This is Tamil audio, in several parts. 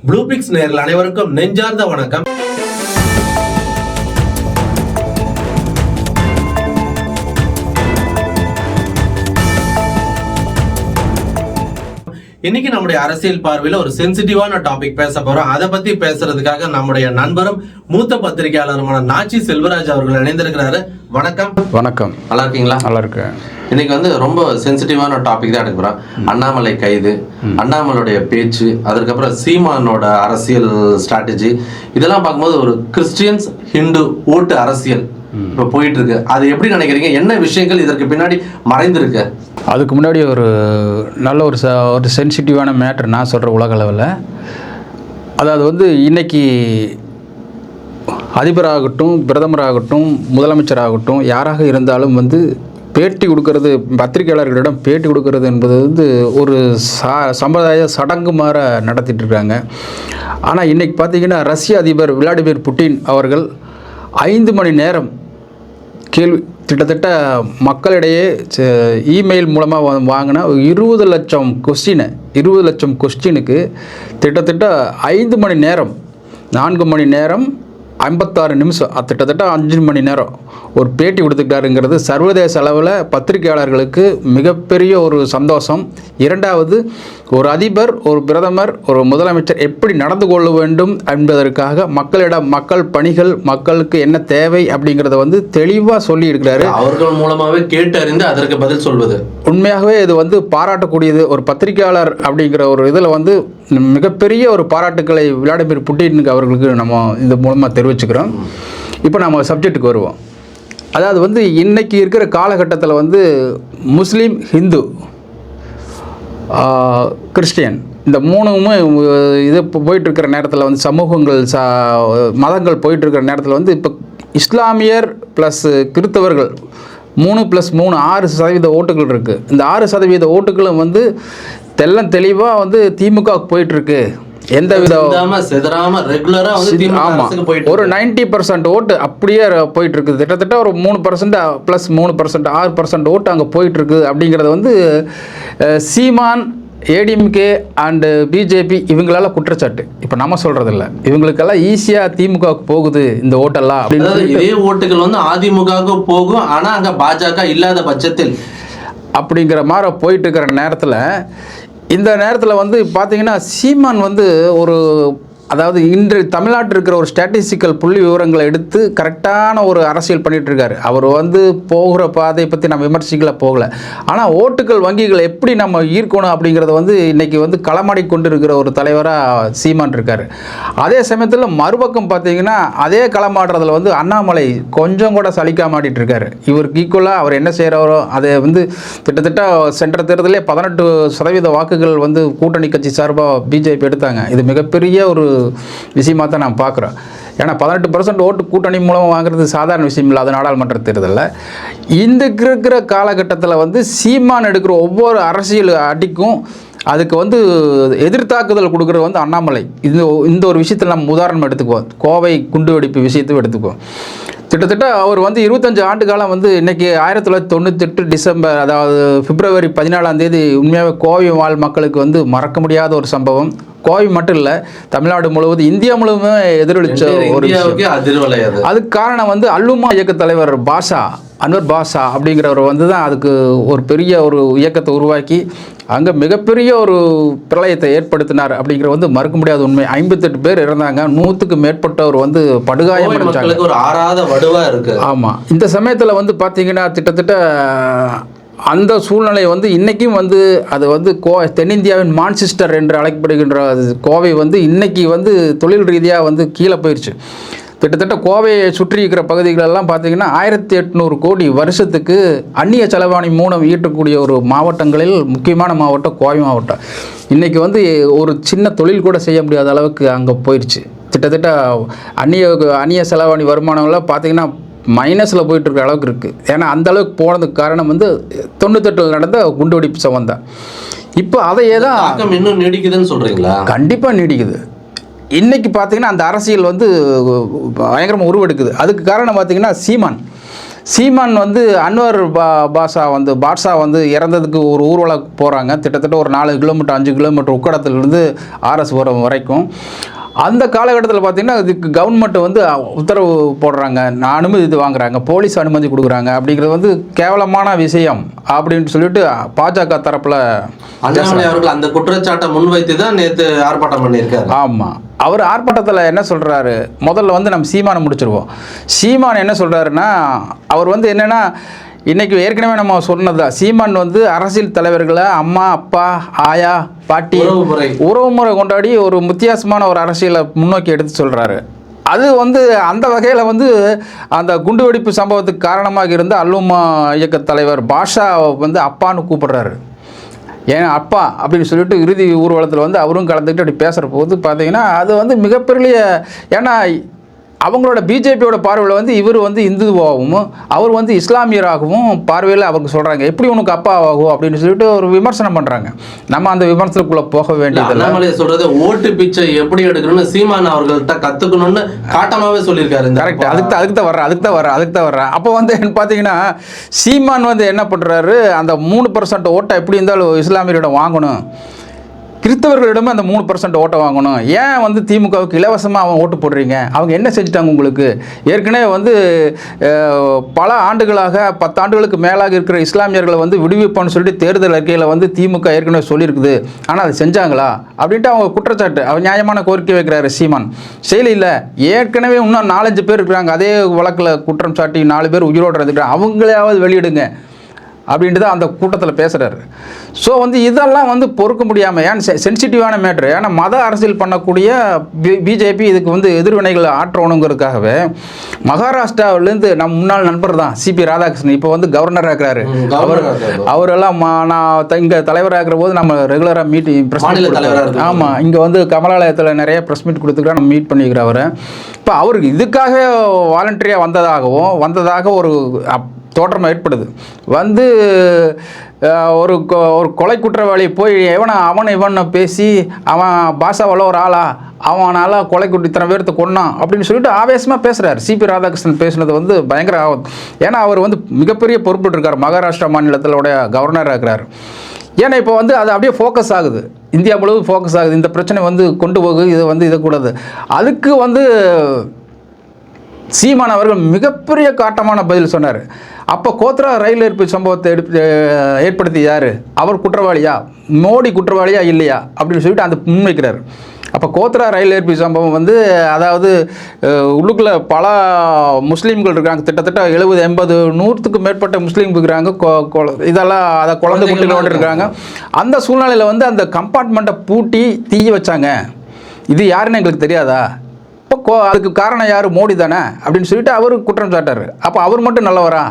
ப்ளூபிக்ஸ் நேயர்கள் அனைவருக்கும் நெஞ்சார்ந்த வணக்கம். இன்னைக்கு நம்முடைய அரசியல் பார்வையில ஒரு சென்சிட்டிவான டாபிக் பேச போறோம். அதை பத்தி பேசுறதுக்காக நம்முடைய நண்பரும் மூத்த பத்திரிகையாளருமான நாச்சி செல்வராஜ் அவர்கள் இணைந்திருக்கிறாரு. வணக்கம். வணக்கம். நல்லா இருக்கீங்களா? நல்லா இருக்கேன். இன்னைக்கு ரொம்ப சென்சிட்டிவான டாபிக் தான் எடுக்க போறோம். அண்ணாமலை கைது, அண்ணாமலையுடைய பேச்சு, அதற்கப்புறம் சீமானோட அரசியல் ஸ்ட்ராட்டஜி, இதெல்லாம் பார்க்கும்போது ஒரு கிறிஸ்டியன்ஸ் ஹிந்து ஓட்டு அரசியல் இப்ப போயிட்டு இருக்கு. அது எப்படி நினைக்கிறீங்க? என்ன விஷயங்கள் இதற்கு பின்னாடி மறைந்திருக்கு? அதுக்கு முன்னாடி ஒரு நல்ல ஒரு சென்சிட்டிவான மேட்டர் நான் சொல்கிற உலக அளவில். அதாவது இன்னைக்கு அதிபராகட்டும், பிரதமராகட்டும், முதலமைச்சராகட்டும், யாராக இருந்தாலும் பேட்டி கொடுக்கறது, பத்திரிகையாளர்களிடம் பேட்டி கொடுக்கறது என்பது ஒரு சம்பிரதாய சடங்கு மாற நடத்திட்டு இருக்காங்க. ஆனால் இன்றைக்கி பார்த்திங்கன்னா ரஷ்ய அதிபர் விளாடிமிர் புட்டின் அவர்கள் 5 மணி நேரம் கிட்டத்தட்ட மக்களிடையே இமெயில் மூலமாக வாங்கின 20 லட்சம் கொஸ்டினுக்கு கிட்டத்தட்ட 5 மணி நேரம், 4 மணி நேரம் 56 நிமிஷம், கிட்டத்தட்ட 5 மணி நேரம் ஒரு பேட்டி கொடுத்துக்கிட்டாருங்கிறது சர்வதேச அளவில் பத்திரிகையாளர்களுக்கு மிகப்பெரிய ஒரு சந்தோஷம். இரண்டாவது, ஒரு அதிபர், ஒரு பிரதமர், ஒரு முதலமைச்சர் எப்படி நடந்து கொள்ள வேண்டும் என்பதற்காக மக்கள் பணிகள், மக்களுக்கு என்ன தேவை அப்படிங்கிறத தெளிவாக சொல்லி இருக்கிறாரு. அவர்கள் மூலமாகவே கேட்டு அறிந்து அதற்கு பதில் சொல்வது உண்மையாகவே இது பாராட்டக்கூடியது. ஒரு பத்திரிகையாளர் அப்படிங்கிற ஒரு இதில் மிகப்பெரிய ஒரு பாராட்டுக்களை விளாடிமிர் புட்டின் அவர்களுக்கு நம்ம இது மூலமாக தெரிவிச்சுக்கிறோம். இப்போ நம்ம சப்ஜெக்டுக்கு வருவோம். அதாவது இன்னைக்கு இருக்கிற காலகட்டத்தில் முஸ்லீம், ஹிந்து, கிறிஸ்டியன், இந்த மூணுமே இது போயிட்டுருக்கிற நேரத்தில் சமூகங்கள் மதங்கள் போயிட்டுருக்கிற நேரத்தில் இப்போ இஸ்லாமியர் ப்ளஸ் கிறித்தவர்கள் 3 + 3 6% ஓட்டுகள் இருக்குது. இந்த 6% ஓட்டுகளும் தெளிவாக திமுகவுக்கு போயிட்டுருக்கு. எந்த வித ஒரு 90% ஓட்டு அப்படியே போயிட்டு இருக்குது. கிட்டத்தட்ட ஒரு 3% + 3% 6% ஓட்டு அங்கே போயிட்டு இருக்குது. அப்படிங்கிறது சீமான், ஏடிஎம்கே அண்டு பிஜேபி இவங்களால குற்றச்சாட்டு. இப்போ நம்ம சொல்றதில்ல, இவங்களுக்கெல்லாம் ஈஸியாக திமுகவுக்கு போகுது இந்த ஓட்டெல்லாம். இதே ஓட்டுகள் அதிமுகவுக்கு போகும், ஆனால் அங்கே பாஜக இல்லாத பட்சத்தில் அப்படிங்கிற மாதிரி போயிட்டு இருக்கிற நேரத்தில், இந்த நேரத்தில் பார்த்தீங்கன்னா சீமான் ஒரு, அதாவது இன்று தமிழ்நாட்டில் இருக்கிற ஒரு ஸ்டாட்டிஸ்டிக்கல் புள்ளி விவரங்களை எடுத்து கரெக்டான ஒரு அரசியல் பண்ணிகிட்டு இருக்காரு. அவர் போகிற பாதையை பற்றி நம்ம விமர்சிக்கல போகலை. ஆனால் ஓட்டுகள் வங்கிகளை எப்படி நம்ம ஈர்க்கணும் அப்படிங்கிறத இன்றைக்கி களமாடி கொண்டு இருக்கிற ஒரு தலைவராக சீமான் இருக்கார். அதே சமயத்தில் மறுபக்கம் பார்த்தீங்கன்னா அதே களமாடுறதுல அண்ணாமலை கொஞ்சம் கூட சலிக்காம ஆடிட்டு இருக்காரு. இவருக்கு ஈக்குவலாக அவர் என்ன செய்கிறாரோ அதை கிட்டத்தட்ட சென்ற தேர்தலே 18% வாக்குகள் கூட்டணி கட்சி சார்பாக பிஜேபி எடுத்தாங்க. இது மிகப்பெரிய ஒரு விஷயமாக தான் நான் பார்க்குறோம். ஏன்னா 18% ஓட்டு கூட்டணி மூலமாக வாங்குறது சாதாரண விஷயம் இல்லாத நாடாளுமன்ற தேர்தலில். இந்த இருக்கிற காலகட்டத்தில் சீமான் எடுக்கிற ஒவ்வொரு அரசியல் அடிக்கும் அதுக்கு எதிர்த்தாக்குதல் கொடுக்குறது அண்ணாமலை. இந்த ஒரு விஷயத்தில் நம்ம உதாரணம் எடுத்துக்குவோம். கோவை குண்டுவெடிப்பு விஷயத்தையும் எடுத்துக்குவோம். கிட்டத்தட்ட அவர் 25 ஆண்டு காலம் இன்றைக்கி 1998 டிசம்பர், அதாவது பிப்ரவரி 14 உண்மையாகவே கோவை வாழ் மக்களுக்கு மறக்க முடியாத ஒரு சம்பவம். கோவை மட்டும் இல்லை, தமிழ்நாடு முழுவதும், இந்தியா முழுவதுமே எதிரொலிச்ச ஒரு விஷயம். அதுக்கு காரணம் அல்லுமா இயக்க தலைவர் அன்வர் பாஷா அப்படிங்கிறவர் தான் அதுக்கு ஒரு பெரிய ஒரு இயக்கத்தை உருவாக்கி அங்கே மிகப்பெரிய ஒரு பிரளயத்தை ஏற்படுத்தினார். அப்படிங்கிற மறுக்க முடியாத உண்மை. 58 பேர் இறந்தாங்க, 100க்கு மேற்பட்டவர் படுகாயம் அடைஞ்சாங்க. ஒரு ஆறாத வடுவா இருக்கு. ஆமாம். இந்த சமயத்தில் பார்த்தீங்கன்னா கிட்டத்தட்ட அந்த சூழ்நிலை இன்றைக்கும் அது தென்னிந்தியாவின் மான்செஸ்டர் என்று அழைக்கப்படுகின்ற கோவை இன்றைக்கி தொழில் ரீதியாக கீழே போயிடுச்சு. கிட்டத்தட்ட கோவையை சுற்றி இருக்கிற பகுதிகளெல்லாம் பார்த்திங்கன்னா 1800 கோடி வருஷத்துக்கு அந்நிய செலவாணி மூலம் ஈட்டக்கூடிய ஒரு மாவட்டங்களில் முக்கியமான மாவட்டம் கோவை மாவட்டம். இன்றைக்கி ஒரு சின்ன தொழில் கூட செய்ய முடியாத அளவுக்கு அங்கே போயிடுச்சு. கிட்டத்தட்ட அந்நிய செலவாணி வருமானம்லாம் பார்த்திங்கன்னா மைனஸில் போயிட்டுருக்க அளவுக்கு இருக்குது. ஏன்னா அந்தளவுக்கு போனதுக்கு காரணம் 98 நடந்த குண்டுவெடிப்பு சம்பந்தம். இப்போ அதையே தான் இன்னும் நீடிக்குதுன்னு சொல்கிறீங்களா? கண்டிப்பாக நீடிக்குது. இன்றைக்கி பார்த்திங்கன்னா அந்த அரசியல் பயங்கரமாக உருவெடுக்குது. அதுக்கு காரணம் பார்த்திங்கன்னா சீமான் வந்து அன்வர் பாட்ஷா வந்து இறந்ததுக்கு ஒரு ஊர்வலம் போகிறாங்க. கிட்டத்தட்ட ஒரு 4 கிலோமீட்டர் 5 கிலோமீட்டர் உக்கடத்துலேருந்து ஆர்எஸ்புரம் வரைக்கும். அந்த காலகட்டத்தில் பார்த்திங்கன்னா இதுக்கு கவர்மெண்ட் வந்து உத்தரவு போடுறாங்க, அனுமதி இது வாங்குறாங்க, போலீஸ் அனுமதி கொடுக்குறாங்க. அப்படிங்கிறது வந்து கேவலமான விஷயம் அப்படின்னு சொல்லிட்டு பாஜக தரப்பில் அண்ணாமலை அவர்கள் அந்த குற்றச்சாட்டை முன்வைத்து தான் நேற்று ஆர்ப்பாட்டம் பண்ணியிருக்காரு. ஆமாம், அவர் ஆர்ப்பாட்டத்தில் என்ன சொல்கிறாரு, முதல்ல வந்து நம்ம சீமானை முடிச்சிருவோம். சீமான் என்ன சொல்கிறாருன்னா, அவர் வந்து என்னென்னா இன்றைக்கி ஏற்கனவே நம்ம சொன்னதான், சீமான் வந்து அரசியல் தலைவர்களை அம்மா அப்பா ஆயா பாட்டி உறவுமுறை கொண்டாடி ஒரு வித்தியாசமான ஒரு அரசியலை முன்னோக்கி எடுத்து சொல்கிறாரு. அது வந்து அந்த வகையில் வந்து அந்த குண்டுவெடிப்பு சம்பவத்துக்கு காரணமாக இருந்த அல்லுமா இயக்க தலைவர் பாஷா வந்து அப்பான்னு கூப்பிடுறாரு. ஏன்னா அப்பா அப்படின்னு சொல்லிட்டு இறுதி ஊர்வலத்தில் வந்து அவரும் கலந்துக்கிட்டு அப்படி பேசுகிற போது பார்த்தீங்கன்னா அது வந்து மிகப்பெரிய, ஏன்னா அவங்களோட பிஜேபியோட பார்வையில் வந்து இவர் வந்து இந்துவாகவும் அவர் வந்து இஸ்லாமியராகவும் பார்வையில் அவருக்கு சொல்கிறாங்க, எப்படி உனக்கு அப்பா ஆகும் அப்படின்னு சொல்லிட்டு ஒரு விமர்சனம் பண்ணுறாங்க. நம்ம அந்த விமர்சனத்துக்குள்ளே போக வேண்டியது. அண்ணாமலை சொல்கிறது ஓட்டு பிச்சை எப்படி எடுக்கணும்னு சீமான் அவர்கள்ட்ட கற்றுக்கணும்னு காட்டமாகவே சொல்லியிருக்காரு. கரெக்ட், அதுக்கு தான் வர்றேன். அப்போ வந்து பார்த்தீங்கன்னா சீமான் வந்து என்ன பண்ணுறாரு, அந்த 3% ஓட்டை எப்படி இருந்தாலும் இஸ்லாமியரிடம் வாங்கணும், கிறிஸ்தவர்களிடமே அந்த 3% ஓட்டை வாங்கணும். ஏன் வந்து திமுகவுக்கு இலவசமாக அவங்க ஓட்டு போடுறீங்க, அவங்க என்ன செஞ்சுட்டாங்க உங்களுக்கு? ஏற்கனவே வந்து பல ஆண்டுகளாக 10 ஆண்டுகளுக்கு மேலாக இருக்கிற இஸ்லாமியர்களை வந்து விடுவிப்பான்னு சொல்லிட்டு தேர்தல் அறிக்கையில் வந்து திமுக ஏற்கனவே சொல்லியிருக்குது. ஆனால் அது செஞ்சாங்களா அப்படின்ட்டு அவங்க குற்றச்சாட்டு, அவர் நியாயமான கோரிக்கை வைக்கிறாரு சீமான். செயலி இல்லை, ஏற்கனவே இன்னும் 4-5 பேர் இருக்கிறாங்க அதே வழக்கில் குற்றம் சாட்டி 4 பேர் உயிரோடு இருந்துக்கிறாங்க, அவங்களையாவது வெளியிடுங்க அப்படின்ட்டு தான் அந்த கூட்டத்தில் பேசுகிறாரு. ஸோ வந்து இதெல்லாம் வந்து பொறுக்க முடியாமல், ஏன்னா சென்சிட்டிவான மேட்ரு, ஏன்னா மத அரசியல் பண்ணக்கூடிய பிஜேபி இதுக்கு வந்து எதிர்வினைகள் ஆற்றணுங்கிறதுக்காகவே மகாராஷ்டிராவிலேருந்து நம்ம முன்னாள் நண்பர் தான் சிபி ராதாகிருஷ்ணன் இப்போ வந்து கவர்னராக இருக்கிறாரு. அவரெல்லாம் நான் இங்கே தலைவராக இருக்கிற போது நம்ம ரெகுலராக ப்ரெஸ் மீட், ஆமாம், இங்கே வந்து கமலாலயத்தில் நிறைய ப்ரெஸ் மீட் கொடுத்துக்கிறா, நம்ம மீட் பண்ணிக்கிறோம் அவரை. இப்போ அவருக்கு இதுக்காக வாலண்டரியாக வந்ததாக ஒரு தோற்றம் ஏற்படுது. வந்து ஒரு கொலை குற்றவாளி போய் அவனை பேசி அவன் பாஷாவில் ஒரு ஆளா, அவனால் கொலை குட்டி இத்தனை பேர்த்து கொன்னான் அப்படின்னு சொல்லிட்டு ஆவேசமாக பேசுகிறார். சிபி ராதாகிருஷ்ணன் பேசுனது வந்து பயங்கர ஆபத்து. ஏன்னா அவர் வந்து மிகப்பெரிய பொறுப்பு இருக்கார், மகாராஷ்டிரா மாநிலத்திலோடைய கவர்னராக இருக்கிறார். ஏன்னா இப்போ வந்து அது அப்படியே ஃபோக்கஸ் ஆகுது, இந்தியா முழுவதும் ஃபோக்கஸ் ஆகுது, இந்த பிரச்சனை வந்து கொண்டு போகுது, இது வந்து இதக்கூடாது. அதுக்கு வந்து சீமான் அவர்கள் மிகப்பெரிய காட்டமான பதில் சொன்னார். அப்போ கோத்ரா ரயில் எரிப்பு சம்பவத்தை ஏற்படுத்தி யார், அவர் குற்றவாளியா, மோடி குற்றவாளியா இல்லையா அப்படின்னு சொல்லிட்டு அந்த முன்வைக்கிறார். அப்போ கோத்ரா ரயில் எரிப்பு சம்பவம் வந்து அதாவது உள்ளுக்குள்ளே பல முஸ்லீம்கள் இருக்காங்க, கிட்டத்தட்ட 70-80 100க்கு மேற்பட்ட முஸ்லீம் இருக்கிறாங்க, இதெல்லாம் அதை குழந்தை குட்டிகளோடு இருக்காங்க. அந்த சூழ்நிலையில் வந்து அந்த கம்பார்ட்மெண்ட்டை பூட்டி தீ வச்சாங்க, இது யாருன்னு எங்களுக்கு தெரியாதா, இப்போ அதுக்கு காரணம் யார், மோடி தானே அப்படின்னு சொல்லிட்டு அவர் குற்றம் சாட்டார். அப்போ அவர் மட்டும் நல்லவரா?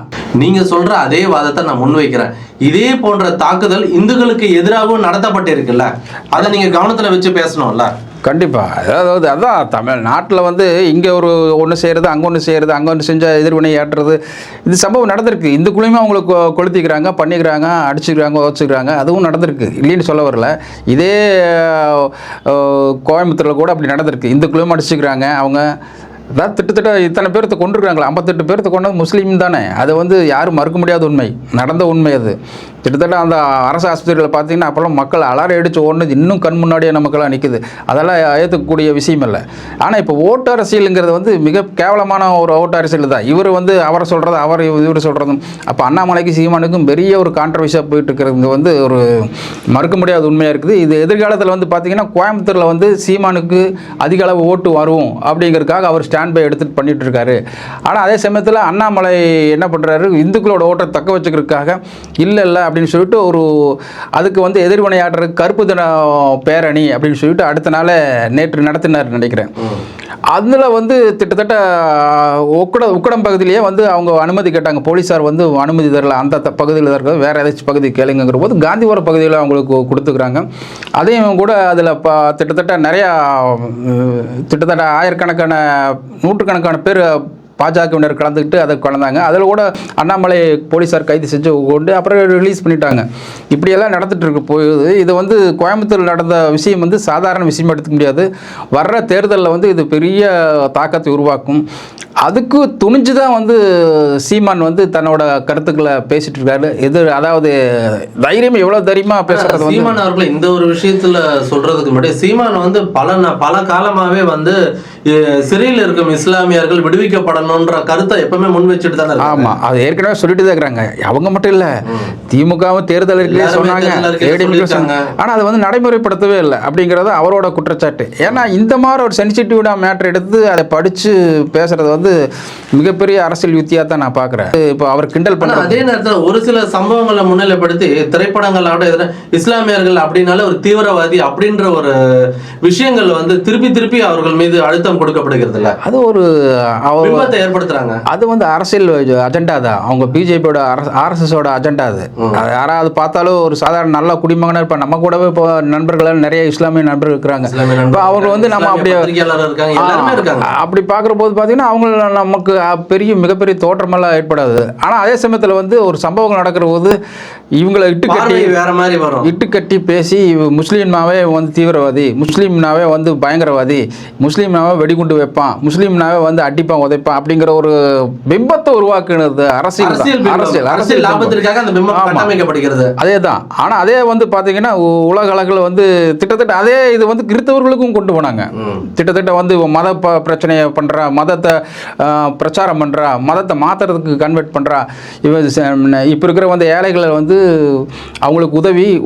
நீங்க சொல்ற அதே வாதத்தை நான் முன்வைக்கிறேன். இதே போன்ற தாக்குதல் இந்துக்களுக்கு எதிராகவும் நடத்தப்பட்டிருக்குல்ல, அதை நீங்க கவனத்தில் வச்சு பேசணும்ல. கண்டிப்பாக, அதாவது அதான் தமிழ்நாட்டில் வந்து இங்கே ஒன்று செய்கிறது, அங்கே ஒன்று செய்கிறது, அங்கே ஒன்று செஞ்சால் எதிர்வினை ஏற்றுறது, இது சம்பவம் நடந்திருக்கு. இந்துக்குள்ளேயுமே அவங்களுக்கு கொளுத்திக்கிறாங்க, பண்ணிக்கிறாங்க, அடிச்சுக்கிறாங்க, உதச்சிக்கிறாங்க, அதுவும் நடந்திருக்கு, இல்லைன்னு சொல்ல வரல. இதே கோயம்புத்தூரில் கூட அப்படி நடந்திருக்கு, இந்துக்குள்ளேயும் அடிச்சுக்கிறாங்க அவங்க. அதான் திட்டத்தட்ட இத்தனை பேர்த்த கொண்டிருக்காங்களா, 58 பேர்த்த கொண்டது முஸ்லீம் தானே, அதை வந்து யாரும் மறுக்க முடியாத உண்மை, நடந்த உண்மை அது. கிட்டத்தட்ட அந்த அரசு ஆஸ்பத்திரியில் பார்த்தீங்கன்னா அப்போல்லாம் மக்கள் அலாரம் அடித்து ஓடுனது இன்னும் கண் முன்னாடியே நமக்கெல்லாம் நிற்குது, அதெல்லாம் ஏற்றுக்கக்கூடிய விஷயம் இல்லை. ஆனால் இப்போ ஓட்டு அரசியலுங்கிறது வந்து மிக கேவலமான ஒரு ஓட்டு அரசியல் தான். இவர் வந்து அவரை சொல்கிறது, இவர் சொல்கிறதும், அப்போ அண்ணாமலைக்கு சீமானுக்கும் பெரிய ஒரு கான்ட்ரவர்சியாக போயிட்டு இருக்கிறது வந்து ஒரு மறுக்க முடியாத உண்மையாக இருக்குது. இது எதிர்காலத்தில் வந்து பார்த்திங்கன்னா கோயம்புத்தூரில் வந்து சீமானுக்கு அதிக அளவு ஓட்டு வரும் அப்படிங்கிறதுக்காக அவர் ஸ்டாண்ட் பை எடுத்துகிட்டு பண்ணிகிட்டு இருக்காரு. ஆனால் அதே சமயத்தில் அண்ணாமலை என்ன பண்ணுறாரு, இந்துக்களோட ஓட்டை தக்க வச்சுக்கிறதுக்காக இல்லை அப்படின்னு சொல்லிட்டு அதுக்கு வந்து எதிர்வினையாடுறதுக்கு கருப்பு தின பேரணி அப்படின்னு சொல்லிட்டு அடுத்த நாள் நேற்று நடத்தினார் நினைக்கிறேன். அதில் வந்து கிட்டத்தட்ட உக்கடம் பகுதியிலேயே வந்து அவங்க அனுமதி கேட்டாங்க, போலீஸார் வந்து அனுமதி தரல, அந்த பகுதியில் இருக்கிறது வேறு ஏதாச்சும் பகுதி கேளுங்கிற போது காந்திபுரம் பகுதியில் அவங்களுக்கு கொடுத்துக்கிறாங்க. அதையும் கூட அதில் கிட்டத்தட்ட நிறையா கிட்டத்தட்ட ஆயிரக்கணக்கான 100கணக்கான பேர் பாஜகவினர் கலந்துக்கிட்டு அதை கலந்தாங்க. அதில் கூட அண்ணாமலை போலீஸார் கைது செஞ்சு கொண்டு அப்புறம் ரிலீஸ் பண்ணிட்டாங்க. இப்படியெல்லாம் நடந்துட்டு இருக்கு போகுது. இது வந்து கோயம்புத்தூர் நடந்த விஷயம் வந்து சாதாரண விஷயம் எடுத்துக்க முடியாது. வர்ற தேர்தலில் வந்து இது பெரிய தாக்கத்தை உருவாக்கும். அதுக்கு துணிஞ்சு தான் வந்து சீமான் வந்து தன்னோட கருத்துக்களை பேசிட்டு இருக்காரு. இது அதாவது தைரியம் எவ்வளோ தைரியமாக பேசுறது. சீமான் அவர்களை இந்த ஒரு விஷயத்துல சொல்றதுக்கு முன்னாடி சீமான் வந்து பல காலமாவே வந்து சிறையில் இருக்கும் இஸ்லாமியர்கள் விடுவிக்கப்படணும்ன்ற கருத்தை எப்பவுமே முன் வச்சுட்டு தானே. ஆமா, அது ஏற்கனவே சொல்லிட்டு தான் இருக்கிறாங்க. அவங்க மட்டும் இல்ல, திமுகவும் தேர்தல் இருக்கே சொன்னாங்க. ஆனா அதை வந்து நடைமுறைப்படுத்தவே இல்லை அப்படிங்கறது அவரோட குற்றச்சாட்டு. ஏன்னா இந்த மாதிரி ஒரு சென்சிட்டிவான மேட்டர் எடுத்து அதை படிச்சு பேசுறது வந்து மிகப்பெரிய அரசியல் யுத்தியா தான் நான் பாக்குறேன். இப்போ அவர் கிண்டல் பண்ண அதே நேரத்தில் ஒரு சில சம்பவங்களை முன்னிலைப்படுத்தி திரைப்படங்களோட இஸ்லாமியர்கள் அப்படின்னால ஒரு தீவிரவாதி அப்படின்ற ஒரு விஷயங்கள் வந்து திருப்பி அவர்கள் மீது அழுத்தம் கொடுக்கப்படுகிறது இல்ல, அது ஒரு ஏற்படுத்துறாங்க. அது வந்து அரசியல் அஜெண்டா தான். அவங்க பிஜேபியோட ஆர்எஸ்எஸோட அஜெண்டா. அது யாராவது பார்த்தாலும் ஒரு சாதாரண நல்ல குடிமகனா இருப்ப. நம்ம கூடவே இப்போ நண்பர்கள் நிறைய இஸ்லாமிய நண்பர்கள் இருக்கிறாங்க. அவங்க வந்து நம்ம அப்படியே அப்படி பார்க்குற போது பார்த்தீங்கன்னா அவங்க நமக்கு மிகப்பெரிய தோற்றமெல்லாம் ஏற்படாது. ஆனால் அதே சமயத்தில் வந்து ஒரு சம்பவங்கள் நடக்கிற போது இவங்களை இட்டுக்கட்டி பேசி முஸ்லீம்னாவே வந்து தீவிரவாதி, முஸ்லீம்னாவே வந்து பயங்கரவாதி, முஸ்லீம்னாவே வெடிகுண்டு வைப்பான், முஸ்லீம்னாவே வந்து அடிப்பான் உதைப்பான் அப்படிங்கிற ஒரு பிம்பத்தை உருவாக்குனது அரசியல் லாபத்திற்காக அந்த பிம்பம் கட்டமைக்கப்படுகிறது. அதே தான். ஆனால் அதே வந்து பார்த்தீங்கன்னா உலக அளவில் வந்து திட்டத்தட்ட அதே இது வந்து கிறிஸ்தவர்களுக்கும் கொண்டு போனாங்க. திட்டத்தட்ட வந்து மத பிரச்சனையை பண்ணுறா, மதத்தை பிரச்சாரம் பண்ணுறா, மதத்தை மாற்றுறதுக்கு கன்வெர்ட் பண்ணுறா. இப்போ இருக்கிற வந்து ஏழைகளை வந்து அவங்களுக்கு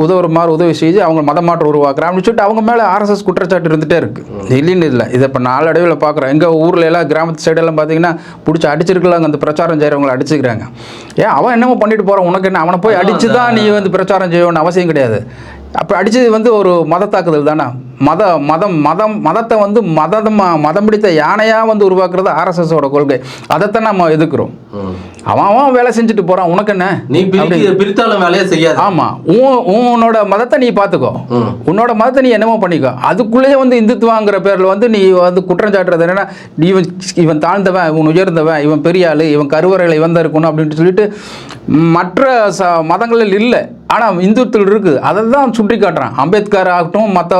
உதவுற மாதிரி உதவி செய்து அவங்க மத மாற்றம் உருவாக்குறாங்க அப்படின்னு சொல்லிட்டு அவங்க மேலே ஆர்எஸ்எஸ் குற்றச்சாட்டு இருந்துகிட்டே இருக்குது. இல்லைன்னு இல்லை, இதை இப்போ நாளடைவில் பார்க்குறோம். எங்கள் ஊரில் எல்லாம் கிராமத்து சைடெல்லாம் பார்த்தீங்கன்னா பிடிச்சி அடிச்சிருக்கலாங்க. அந்த பிரச்சாரம் செய்கிறவங்களை அடிச்சுக்கிறாங்க. ஏன் அவன் என்னமோ பண்ணிட்டு போகிறான், உனக்கு என்ன, அவனை போய் அடித்து தான் நீ வந்து பிரச்சாரம் செய்யணும்னு அவசியம் கிடையாது. அப்போ அடித்தது வந்து ஒரு மத தாக்குதல் தானே. மதத்தை வந்து மதம் பிடித்த யானையாக வந்து உருவாக்குறது ஆர்எஸ்எஸோட கொள்கை. அதைத்தான் நம்ம எதிர்க்கிறோம். அவன் வேலை செஞ்சுட்டு போகிறான், உனக்கு என்ன, நீ பிரித்தாலும் வேலையை செய்யாது. ஆமாம், உன்னோட மதத்தை நீ பார்த்துக்கோ, உன்னோட மதத்தை நீ என்னமோ பண்ணிக்கோ. அதுக்குள்ளேயே வந்து இந்துத்துவாங்கிற பேரில் வந்து நீ வந்து குற்றம் சாட்டுறது என்னன்னா, இவன் தாழ்ந்தவன், இவன் உயர்ந்தவன், இவன் பெரிய ஆள், இவன் கருவறையில் இவன் தான் இருக்கணும் அப்படின்ட்டு சொல்லிட்டு மற்ற மதங்களில் இல்லை. ஆனால் இந்துத்தில் இருக்குது. அதை தான் சுட்டி காட்டுறான். அம்பேத்கர் ஆகட்டும், மற்ற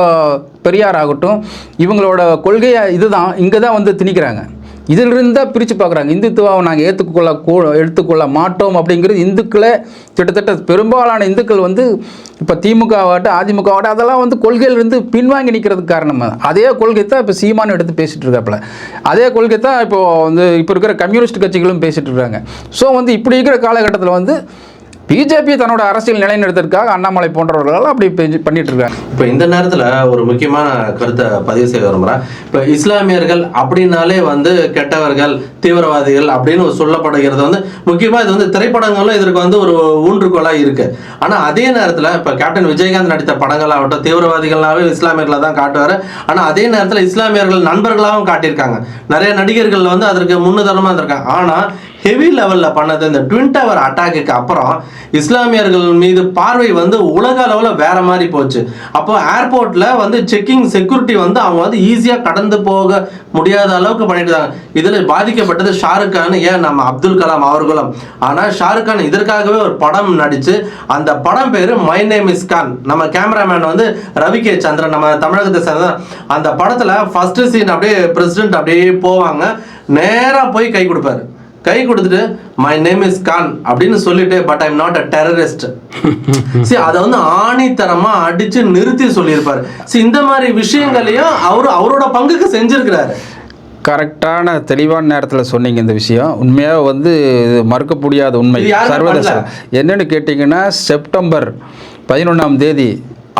பெரியார் ஆகட்டும், இவங்களோட கொள்கையை இதுதான் இங்கே தான் வந்து திணிக்கிறாங்க. இதிலிருந்து தான் பிரித்து பார்க்குறாங்க. இந்துத்துவாவை நாங்கள் எடுத்துக்கொள்ள மாட்டோம் அப்படிங்கிறது இந்துக்களே கிட்டத்தட்ட பெரும்பாலான இந்துக்கள் வந்து இப்போ திமுகவாகட்டும் அதிமுகவாகட்டும் அதெல்லாம் வந்து கொள்கையிலிருந்து பின்வாங்கி நிற்கிறதுக்கு காரணமாக அதே கொள்கை தான் இப்போ சீமானு எடுத்து பேசிகிட்டு இருக்காப்புல. அதே கொள்கை தான் இப்போ இருக்கிற கம்யூனிஸ்ட் கட்சிகளும் பேசிகிட்டு இருக்காங்க. ஸோ வந்து இப்படி இருக்கிற காலகட்டத்தில் வந்து பிஜேபி தன்னோட அரசியல் நிலைநிறுத்தற்காக அண்ணாமலை போன்றவர்களால் அப்படி பண்ணிட்டு இருக்காங்க. இப்போ இந்த நேரத்தில் ஒரு முக்கியமான கருத்தை பதிவு செய்ய விரும்புகிறேன். இப்போ இஸ்லாமியர்கள் அப்படின்னாலே வந்து கெட்டவர்கள், தீவிரவாதிகள் அப்படின்னு சொல்லப்படுகிறது வந்து முக்கியமாக இது வந்து திரைப்படங்களும் இதற்கு வந்து ஒரு ஊன்றுகோலாக இருக்கு. ஆனால் அதே நேரத்தில் இப்போ கேப்டன் விஜயகாந்த் நடித்த படங்களாகட்டும் தீவிரவாதிகளாகவே இஸ்லாமியர்களை தான் காட்டுவார். ஆனால் அதே நேரத்தில் இஸ்லாமியர்கள் நண்பர்களாகவும் காட்டியிருக்காங்க. நிறைய நடிகர்கள் வந்து அதற்கு முன்னுதாரணமாக இருந்திருக்காங்க. ஆனால் ஹெவி லெவலில் பண்ணது இந்த ட்வின் டவர் அட்டாக்கு அப்புறம் இஸ்லாமியர்கள் மீது பார்வை வந்து உலக அளவில் வேற மாதிரி போச்சு. அப்போ ஏர்போர்ட்டில் வந்து செக்கிங் செக்யூரிட்டி வந்து அவங்க வந்து ஈஸியாக கடந்து போக முடியாத அளவுக்கு பண்ணிட்டு. இதில் பாதிக்கப்பட்டது ஷாருக் கான், ஏன் நம்ம அப்துல் கலாம் அவர்களும். ஆனால் ஷாருக் கான் இதற்காகவே ஒரு படம் நடித்து அந்த படம் பேர் மை நேம் இஸ் கான். நம்ம கேமராமேன் வந்து ரவி கே சந்திரன், நம்ம தமிழகத்தை சேர்ந்த. அந்த படத்தில் ஃபர்ஸ்ட் சீன் அப்படியே பிரசிடென்ட் அப்படியே போவாங்க, நேராக போய் கை கொடுப்பாரு. கை கொடுத்துட்டு மை நேம் இஸ் கான் அப்படின்னு சொல்லிட்டு but I am not a terrorist. சரி, அதை வந்து ஆணித்தரமா அடிச்சு நிறுத்தி சொல்லியிருப்பாரு. சரி, இந்த மாதிரி விஷயங்களையும் அவரோட பங்குக்கு செஞ்சிருக்கிறாரு. கரெக்டான தெளிவான நேரத்தில் சொன்னீங்க. இந்த விஷயம் உண்மையாக வந்து மறுக்க முடியாத உண்மை. சர்வதேச என்னன்னு கேட்டிங்கன்னா, செப்டம்பர் 11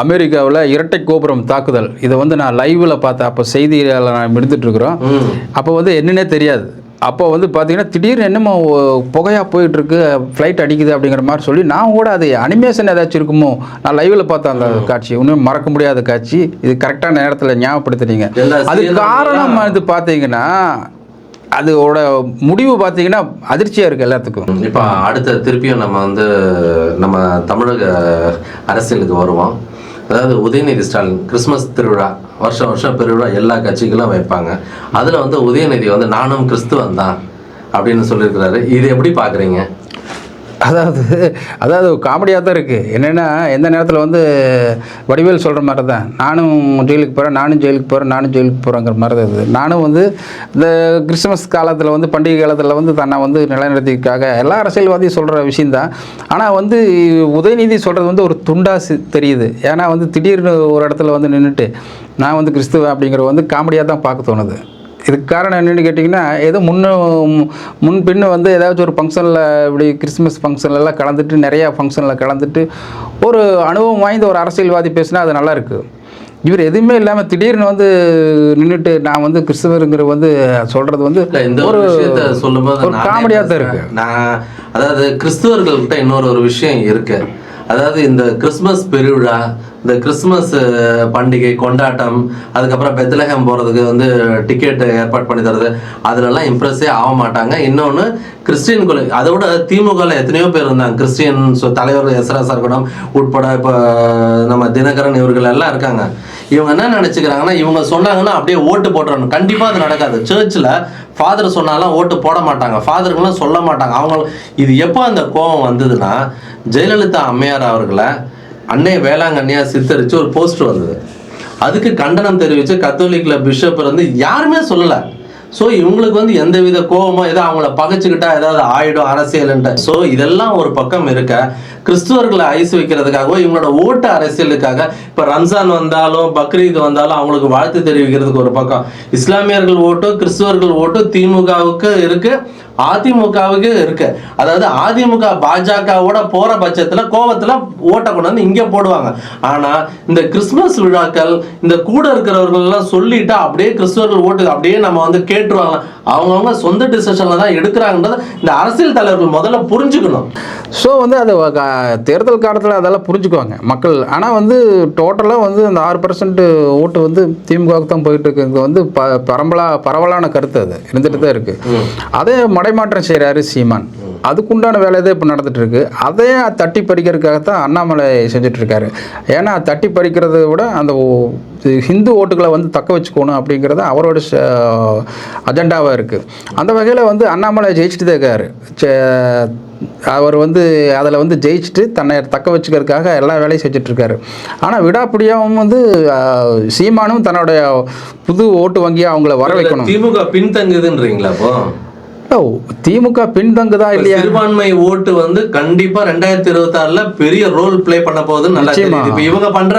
அமெரிக்காவில் இரட்டை கோபுரம் தாக்குதல். இதை வந்து நான் லைவில் பார்த்தேன். அப்போ செய்தியில் நான் எடுத்துகிட்ருக்குறோம். அப்போ வந்து என்னன்னே தெரியாது. அப்போ வந்து பார்த்தீங்கன்னா திடீர்னு என்னமோ புகையாக போயிட்டுருக்கு, ஃப்ளைட் அடிக்குது அப்படிங்கிற மாதிரி சொல்லி நான் கூட அது அனிமேஷன் ஏதாச்சும் இருக்குமோ நான் லைவில் பார்த்தேன் அந்த காட்சி. இன்னும் மறக்க முடியாத காட்சி. இது கரெக்டான நேரத்தில் ஞாபகப்படுத்துறீங்க. அது காரணம் இது பார்த்தீங்கன்னா அதோட முடிவு பார்த்தீங்கன்னா அதிர்ச்சியாக இருக்குது எல்லாத்துக்கும். இப்போ அடுத்த திருப்பியும் நம்ம வந்து நம்ம தமிழக அரசியலுக்கு வருவோம். அதாவது உதயநிதி ஸ்டாலின் கிறிஸ்மஸ் திருவிழா வருஷம் பெருவிழா எல்லா கட்சிகளும் வைப்பாங்க. அதில் வந்து உதயநிதி வந்து நானும் கிறிஸ்துவன் தான் அப்படின்னு சொல்லியிருக்கிறாரு. இது எப்படி பார்க்குறீங்க? அதாவது காமெடியாக தான் இருக்குது. என்னென்னா எந்த நேரத்தில் வந்து வடிவேல் சொல்கிற மாதிரி தான், நானும் ஜெயிலுக்கு போகிறேன், நானும் ஜெயிலுக்கு போகிறேங்கிற மாதிரி தான் இது. நானும் வந்து இந்த கிறிஸ்மஸ் காலத்தில் வந்து பண்டிகை காலத்தில் வந்து தன்னை வந்து நிலைநிறுத்திக்காக எல்லா அரசியல்வாதியும் சொல்கிற விஷயந்தான். ஆனால் வந்து உதயநிதி சொல்கிறது வந்து ஒரு துண்டாக தெரியுது. ஏன்னா வந்து திடீர்னு ஒரு இடத்துல வந்து நின்றுட்டு நான் வந்து கிறிஸ்துவ அப்படிங்கிற வந்து காமெடியாக தான் பார்க்க தோணுது. இதுக்கு காரணம் என்னென்னு கேட்டிங்கன்னா, ஏதோ முன்பின்னு வந்து ஏதாச்சும் ஒரு ஃபங்க்ஷனில் இப்படி கிறிஸ்மஸ் ஃபங்க்ஷன்லலாம் கலந்துட்டு, நிறையா ஃபங்க்ஷனில் கலந்துட்டு ஒரு அனுபவம் வாய்ந்த ஒரு அரசியல்வாதி பேசினா அது நல்லாயிருக்கு. இவர் எதுவுமே இல்லாமல் திடீர்னு வந்து நின்றுட்டு நான் வந்து கிறிஸ்தவருங்கிற வந்து சொல்கிறது வந்து ஒரு விஷயத்த சொல்லும்போது ஒரு காமெடியாக தான் இருக்குது. நான் அதாவது கிறிஸ்தவர்கள்கிட்ட இன்னொரு விஷயம் இருக்கு. அதாவது இந்த கிறிஸ்மஸ் பெருவிழா, இந்த கிறிஸ்மஸ் பண்டிகை கொண்டாட்டம், அதுக்கப்புறம் பெத்லஹேம் போகிறதுக்கு வந்து டிக்கெட் ஏற்பாடு பண்ணி தருது, அதிலெல்லாம் இம்ப்ரெஸ்ஸே ஆக மாட்டாங்க. இன்னொன்று கிறிஸ்டின் கொலை, அதோட திமுகவில் எத்தனையோ பேர் இருந்தாங்க கிறிஸ்டின் தலைவர் எஸ்ரா சர்க்கடம் உட்பட இப்போ நம்ம தினகரன் இவர்கள் எல்லாம் இருக்காங்க. இவங்க என்ன நினச்சிக்கிறாங்கன்னா, இவங்க சொன்னாங்கன்னா அப்படியே ஓட்டு போட்டுறணும். கண்டிப்பாக அது நடக்காது. சர்ச்சில் ஃபாதர் சொன்னாலும் ஓட்டு போட மாட்டாங்க, ஃபாதருங்கெல்லாம் சொல்ல மாட்டாங்க. அவங்க இது எப்போ அந்த கோபம் வந்ததுன்னா, ஜெயலலிதா அம்மையார் அவர்களை அன்னை வேளாங்கண்ணியா சித்தரித்து ஒரு போஸ்டர் வந்தது. அதுக்கு கண்டனம் தெரிவித்து கத்தோலிக்கில் பிஷப் வந்து யாருமே சொல்லலை. ஸோ இவங்களுக்கு வந்து எந்தவித கோபமோ ஏதோ அவங்கள பகைச்சிக்கிட்டா ஏதாவது ஆயிடும் அரசியல்ன்ட்டு. ஸோ இதெல்லாம் ஒரு பக்கம் இருக்க, கிறிஸ்துவர்களை ஐஸ் வைக்கிறதுக்காகவோ இவங்களோட ஓட்டு அரசியலுக்காக இப்போ ரம்ஜான் வந்தாலும் பக்ரீத் வந்தாலும் அவங்களுக்கு வாழ்த்து தெரிவிக்கிறதுக்கு ஒரு பக்கம், இஸ்லாமியர்கள் ஓட்டு கிறிஸ்துவர்கள் ஓட்டு திமுகவுக்கு இருக்கு, அதிமுகவுக்கு இருக்கு. அதாவது அதிமுக பாஜகவோட போற பட்சத்தில் கோபத்தில் ஓட்டை கொண்டு வந்து இங்கே போடுவாங்க. ஆனால் இந்த கிறிஸ்துமஸ் விழாக்கள் இந்த கூட இருக்கிறவர்கள் எல்லாம் சொல்லிட்டா அப்படியே கிறிஸ்துவர்கள் ஓட்டு அப்படியே நம்ம வந்து கேட்டுருவாங்க. அவங்கவுங்க சொந்த டிசிஷன்ல தான் எடுக்கிறாங்கன்றத இந்த அரசியல் தலைவர்கள் முதல்ல புரிஞ்சுக்கணும். ஸோ வந்து அது தேர்தல் காலத்தில் அதெல்லாம் புரிஞ்சுக்குவாங்க மக்கள். ஆனால் வந்து டோட்டலாக வந்து அந்த 6% ஓட்டு வந்து திமுகவுக்கு தான் போயிட்டு இருக்கு வந்து பரவலான கருத்து அது இருந்துட்டு தான் இருக்கு. அதே மடைமாற்றம் செய்கிறாரு சீமான். அதுக்குண்டான வேலை தான் இப்போ நடந்துட்டு இருக்கு. அதே தட்டி பறிக்கிறதுக்காகத்தான் அண்ணாமலை செஞ்சுட்டு இருக்காரு. ஏன்னா தட்டி பறிக்கிறத விட அந்த ஹிந்து ஓட்டுகளை வந்து தக்க வச்சுக்கணும் அப்படிங்கிறது அவரோட அஜெண்டாவாக இருக்குது. அந்த வகையில் வந்து அண்ணாமலை ஜெயிச்சுட்டு தான் இருக்காரு. அவர் வந்து அதில் வந்து ஜெயிச்சுட்டு தன்னை தக்க வச்சுக்கிறதுக்காக எல்லா வேலையும் செஞ்சிட்ருக்காரு. ஆனால் விடாப்பிடியாகவும் வந்து சீமானும் தன்னுடைய புது ஓட்டு வங்கியாக அவங்கள வர வைக்கணும். திமுக பின்தங்குதுன்றீங்களா? அப்போ திமுக பின்தங்குதா இல்லையா? சிறுபான்மை ஓட்டு வந்து கண்டிப்பா 2026 பெரிய ரோல் பிளே பண்ண போகுதுன்னு நல்லா தெரியுது. இப்ப இவங்க பண்ற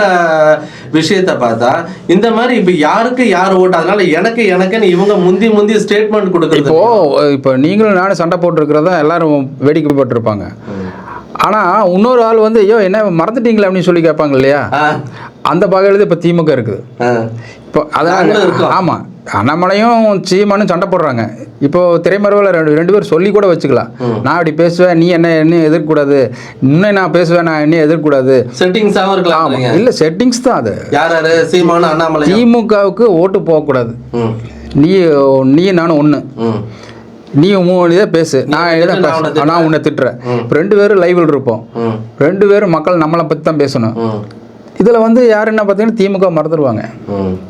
விஷயத்த பார்த்தா இந்த மாதிரி இப்ப யாருக்கு யார் ஓட்டு, அதனால எனக்குன்னு இவங்க முந்தி ஸ்டேட்மெண்ட் கொடுக்குறது. இப்போ நீங்களும் நானும் சண்டை போட்டுருக்கிறதா எல்லாரும் வேடிக்கை போட்டிருப்பாங்க. ஆனால் இன்னொரு ஆள் வந்து ஐயோ என்ன மறந்துட்டீங்களா அப்படின்னு சொல்லி கேட்பாங்க இல்லையா? அந்த வகையில் இப்போ திமுக இருக்குது. இப்போ அதான் ஆமாம், அண்ணாமலையும் சீமானும் சண்டை போடுறாங்க. இப்போ திரைமறைவில் ரெண்டு பேரும் சொல்லி கூட வச்சுக்கலாம். நான் அப்படி பேசுவேன், நீ என்ன எதிர்க்கூடாது, இன்னும் நான் பேசுவேன், நான் என்ன எதிர்க்கூடாது. செட்டிங்ஸாகவும் இருக்கலாம். இல்லை செட்டிங்ஸ் தான் அது. யார் சீமானு அண்ணாமலை திமுகவுக்கு ஓட்டு போகக்கூடாது. நீ நானும் ஒன்று, நீ இதை பேசு, நான் உன்னை திட்டுறேன். இப்போ 2 பேரும் லைவில் இருப்போம், 2 பேரும் மக்கள் நம்மளை பற்றி தான் பேசணும். இதில் வந்து யார் என்ன பார்த்தீங்கன்னா திமுக மறந்துடுவாங்க.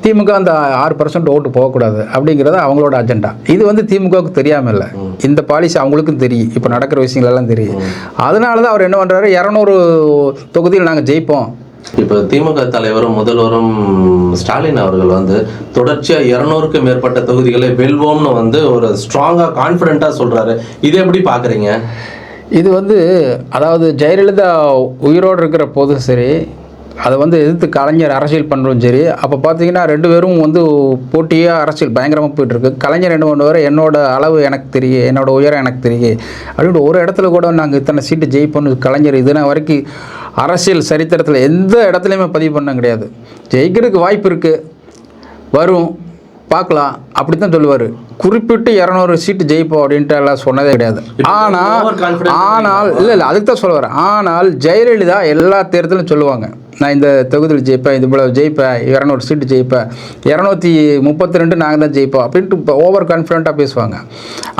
திமுக அந்த 6% ஓட்டு போகக்கூடாது அப்படிங்கிறது அவங்களோட அஜெண்டா. இது வந்து திமுகவுக்கு தெரியாமல் இல்லை, இந்த பாலிசி அவங்களுக்கும் தெரியும், இப்போ நடக்கிற விஷயங்களெல்லாம் தெரியும். அதனால தான் அவர் என்ன பண்ணுறாரு, 200 தொகுதியில் நாங்கள் ஜெயிப்போம். இப்போ திமுக தலைவரும் முதல்வரும் ஸ்டாலின் அவர்கள் வந்து தொடர்ச்சியாக 200க்கும் மேற்பட்ட தொகுதிகளை வெல்வோம்னு வந்து ஒரு ஸ்ட்ராங்காக கான்ஃபிடென்ட்டாக சொல்கிறாரு. இதை எப்படி பார்க்குறீங்க? இது வந்து அதாவது ஜெயலலிதா உயிரோடு இருக்கிற போதும் சரி, அதை வந்து எதிர்த்து கலைஞர் அரசியல் பண்ணுறோம் சரி, அப்போ பார்த்தீங்கன்னா 2 பேரும் வந்து போட்டியாக அரசியல் பயங்கரமாக போயிட்டுருக்கு. கலைஞர் என்ன பண்ணுவார், என்னோட அளவு எனக்கு தெரியும், என்னோட உயரம் எனக்கு தெரியும் அப்படின்ட்டு ஒரு இடத்துல கூட நாங்கள் இத்தனை சீட்டு ஜெயிப்போன்னு கலைஞர் இதுனா வரைக்கும் அரசியல் சரித்திரத்தில் எந்த இடத்துலையுமே பதிவு பண்ண கிடையாது. ஜெயிக்கிறதுக்கு வாய்ப்பு இருக்குது, வரும் பார்க்கலாம் அப்படி தான் சொல்லுவார். குறிப்பிட்டு 200 சீட்டு ஜெயிப்போம் அப்படின்ட்டு எல்லாம் சொன்னதே கிடையாது. ஆனால் இல்லை அதுக்கு தான் சொல்லுவார். ஆனால் ஜெயலலிதா எல்லா தேர்தலும் சொல்லுவாங்க, நான் இந்த தொகுதியில் ஜெயிப்பேன், இது போல் ஜெயிப்பேன், 200 சீட்டு ஜெயிப்பேன், 232 நாங்கள் தான் ஜெயிப்போம் அப்படின்ட்டு இப்போ ஓவர் கான்ஃபிடென்ட்டாக பேசுவாங்க.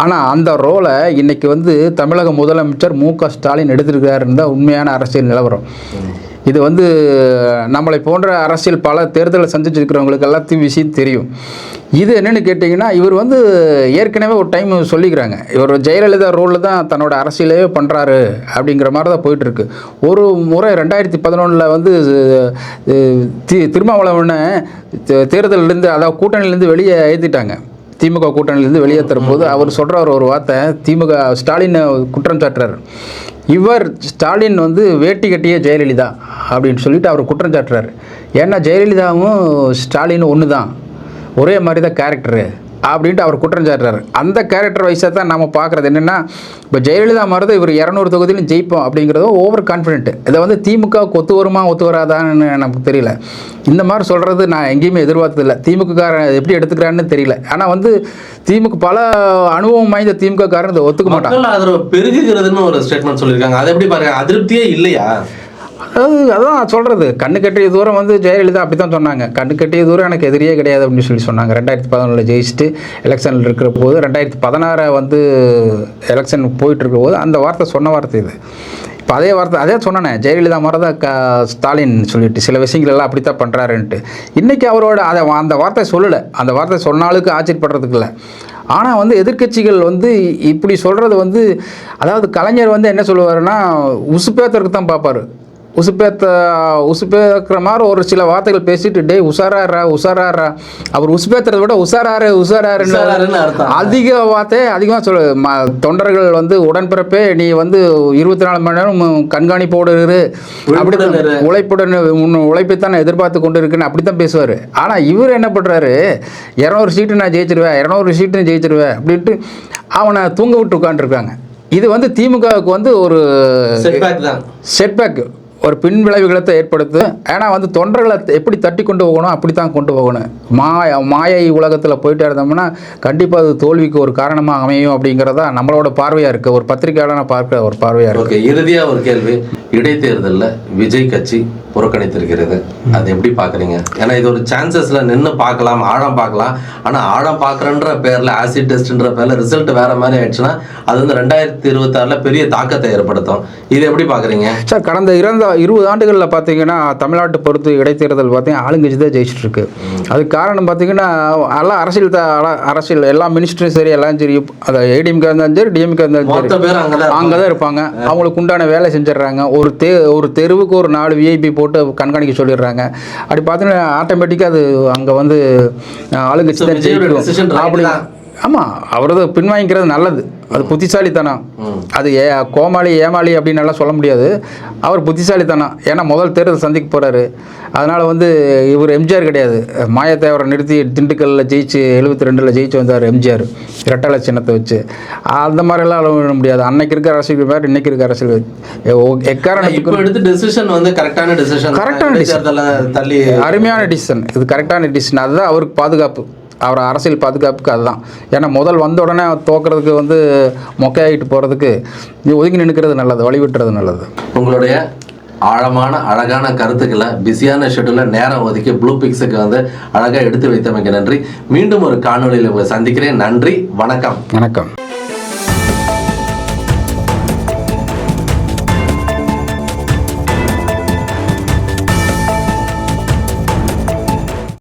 ஆனால் அந்த ரோலை இன்றைக்கி வந்து தமிழக முதலமைச்சர் மு.க. ஸ்டாலின் எடுத்திருக்காருன்னு தான் உண்மையான அரசியல் நிலவரம். இது வந்து நம்மளை போன்ற அரசியல் பல தேர்தலை சந்திச்சிருக்கிறவங்களுக்கு எல்லாத்தையும் விஷயம் தெரியும். இது என்னென்னு கேட்டிங்கன்னா, இவர் வந்து ஏற்கனவே ஒரு டைம் சொல்லிக்கிறாங்க, இவர் ஜெயலலிதா ரோலில் தான் தன்னோட அரசியலே பண்ணுறாரு அப்படிங்கிற மாதிரி தான் போயிட்டுருக்கு. ஒரு முறை 2011 வந்து திருமாவளவனை தேர்தலிலேருந்து, அதாவது கூட்டணியிலேருந்து வெளியே ஏற்றிட்டாங்க. திமுக கூட்டணியிலேருந்து வெளியேற்றுற போது அவர் சொல்கிற ஒரு வார்த்தை, திமுக ஸ்டாலின் குற்றம் சாட்டுறாரு, இவர் ஸ்டாலின் வந்து வேட்டி கட்டிய ஜெயலலிதா அப்படின்னு சொல்லிட்டு அவர் குற்றம் சாட்டுறாரு. ஏன்னா ஜெயலலிதாவும் ஸ்டாலினும் ஒன்று தான், ஒரே மாதிரி தான் கேரக்டரு அப்படின்ட்டு அவர் குற்றம் சாட்டுறாரு. அந்த கேரக்டர் வைஸாக தான் நம்ம பார்க்குறது என்னென்னா, இப்போ ஜெயலலிதா மாதிரி தான் இவர் 200 தொகுதியிலும் ஜெயிப்போம் அப்படிங்கிறதும் ஓவர் கான்ஃபிடென்ட். இதை வந்து திமுக ஒத்து வருமா ஒத்து வராதான்னு நமக்கு தெரியல. இந்த மாதிரி சொல்கிறது நான் எங்கேயுமே எதிர்பார்த்ததில்லை. திமுககாரன் எப்படி எடுத்துக்கிறான்னு தெரியல. ஆனால் வந்து திமுக பல அனுபவம் வாய்ந்த திமுககாரன் இதை ஒத்துக்க மாட்டாங்க. அதில் பெருகுகிறதுன்னு ஒரு ஸ்டேட்மெண்ட் சொல்லியிருக்காங்க. அதை எப்படி பாருங்க, அதிருப்தியே இல்லையா? அதான் சொல்கிறது, கண்ணு கட்டிய தூரம் வந்து ஜெயலலிதா அப்படி தான் சொன்னாங்க. கண்ணு கட்டிய தூரம் எனக்கு எதிரியே கிடையாது அப்படின்னு சொல்லி சொன்னாங்க. 2011 ஜெயிச்சுட்டு எலெக்ஷனில் இருக்கிற போது, 2016 வந்து எலெக்ஷன் போயிட்டு இருக்கிற போது அந்த வார்த்தை சொன்ன வார்த்தை இது. இப்போ அதே வார்த்தை அதே சொன்னேனே, ஜெயலலிதா மாதிரி தான் ஸ்டாலின் சொல்லிட்டு சில விஷயங்கள் எல்லாம் அப்படி தான் பண்ணுறாருன்ட்டு. இன்றைக்கி அவரோட அந்த வார்த்தை சொல்லலை. அந்த வார்த்தை சொன்னாலுக்கு ஆச்சரியப்படுறதுக்கு இல்லை. ஆனால் வந்து எதிர்க்கட்சிகள் வந்து இப்படி சொல்கிறது வந்து, அதாவது கலைஞர் வந்து என்ன சொல்லுவாருன்னா, உசுப்பேத்தருக்கு தான் பார்ப்பார். உசுப்பேக்கிற மாதிரி ஒரு சில வார்த்தைகள் பேசிட்டு, டே உஷாராரா உஷாராரா, அவர் உசுப்பேத்துறதை விட உஷாராருன்னு அதிக வார்த்தை அதிகமாக தொண்டர்கள் வந்து உடன்பிறப்பே நீ வந்து 24 மணி நேரம் கண்காணிப்போடு இரு, அப்படி உழைப்பைத்தான் எதிர்பார்த்து கொண்டு இருக்குன்னு அப்படி தான் பேசுவார். ஆனால் இவர் என்ன பண்ணுறாரு, 200 சீட்டு நான் ஜெயிச்சிருவேன், 200 சீட்டு ஜெயிச்சிருவேன் அப்படின்ட்டு அவனை தூங்க விட்டு உட்காந்துருக்காங்க. இது வந்து திமுகவுக்கு வந்து ஒரு செட்பேக், ஒரு பின் விளைவுகளை ஏற்படுத்து. ஏன்னா வந்து தொண்டர்களை எப்படி தட்டி கொண்டு போகணும் அப்படி தான் கொண்டு போகணும். மாயை உலகத்தில் போயிட்டே இருந்தோம்னா கண்டிப்பாக அது தோல்விக்கு ஒரு காரணமாக அமையும் அப்படிங்கிறதா நம்மளோட பார்வையாக இருக்குது, ஒரு பத்திரிகையாளனை பார்க்குற ஒரு பார்வையாக இருக்குது. இறுதியாக ஒரு கேள்வி, இடைத்தேர்தலில் விஜய் கட்சி புறக்கணித்திருக்கிறது, அது எப்படி பார்க்குறீங்க? ஏன்னா இது ஒரு சான்சஸில் நின்று பார்க்கலாம், ஆழம் பார்க்கலாம். ஆனால் ஆழம் பார்க்குறன்ற பேரில், ஆசிட் டெஸ்ட்ன்ற பேரில் ரிசல்ட் வேறு மாதிரி ஆயிடுச்சுன்னா அது வந்து 2026 பெரிய தாக்கத்தை ஏற்படுத்தும். இது எப்படி பார்க்குறீங்க சார்? கடந்த 20 ஆண்டுகளில் பார்த்தீங்கன்னா தமிழ்நாட்டை பொறுத்து இடைத்தேர்தல் பார்த்தீங்கன்னா ஆளுங்கட்சி தான் ஜெயிச்சுட்டு இருக்கு. அதுக்கு காரணம் பார்த்தீங்கன்னா எல்லாம் அரசியல் எல்லா மினிஸ்டரும் சரி, எல்லாம் சரி, அதை ஏடிஎம்கே இருந்தாலும் சரி, டிஎம்கே இருந்தாலும் சரி, அங்கே தான் இருப்பாங்க. அவங்களுக்கு உண்டான வேலை செஞ்சிடறாங்க. ஒரு தெருவுக்கு ஒரு 4 விஐபி போட்டு கண்காணிக்க சொல்லிடுறாங்க. அப்படி பார்த்தீங்கன்னா ஆட்டோமேட்டிக்காக அது அங்கே வந்து ஆளுங்கட்சி தான் ஜெயிக்கும். அப்படி ஆமாம், அவரது பின்வாங்கிக்கிறது நல்லது, அது புத்திசாலித்தனம். அது கோமாளி ஏமாளி அப்படின்னு எல்லாம் சொல்ல முடியாது, அவர் புத்திசாலித்தனம். ஏன்னா முதல் தேர்தல் சந்திக்க போகிறாரு. அதனால் வந்து இவர் எம்ஜிஆர் கிடையாது, மாயத்தேவரை நிறுத்தி திண்டுக்கல்லில் ஜெயிச்சு 72 ஜெயிச்சு வந்தார் எம்ஜிஆர், இரட்டலை சின்னத்தை வச்சு. அந்த மாதிரிலாம் விட முடியாது. அன்னைக்கு இருக்க அரசியல் வேறு, இன்னைக்கு இருக்க அரசியல் எக்காரணத்துக்கு எடுத்து டெசிஷன் வந்து கரெக்டான டிசிஷன், அருமையான டிசிஷன், இது கரெக்டான டிசிஷன். அதுதான் அவருக்கு பாதுகாப்பு, அவர் அரசியல் பாதுகாப்புக்கு அதுதான். ஏன்னா முதல் வந்த உடனே தோக்கிறதுக்கு வந்து மொக்கையாகிட்டு போகிறதுக்கு ஒதுங்கி நிற்கிறது நல்லது, வழிவிட்டுறது நல்லது. உங்களுடைய ஆழமான அழகான கருத்துக்களை பிஸியான ஷெட்யூலில் நேரம் ஒதுக்கி ப்ளூ பிக்ஸுக்கு வந்து அழகாக எடுத்து வைத்தமைக்கு நன்றி. மீண்டும் ஒரு காணொலியில் சந்திக்கிறேன். நன்றி, வணக்கம். வணக்கம்.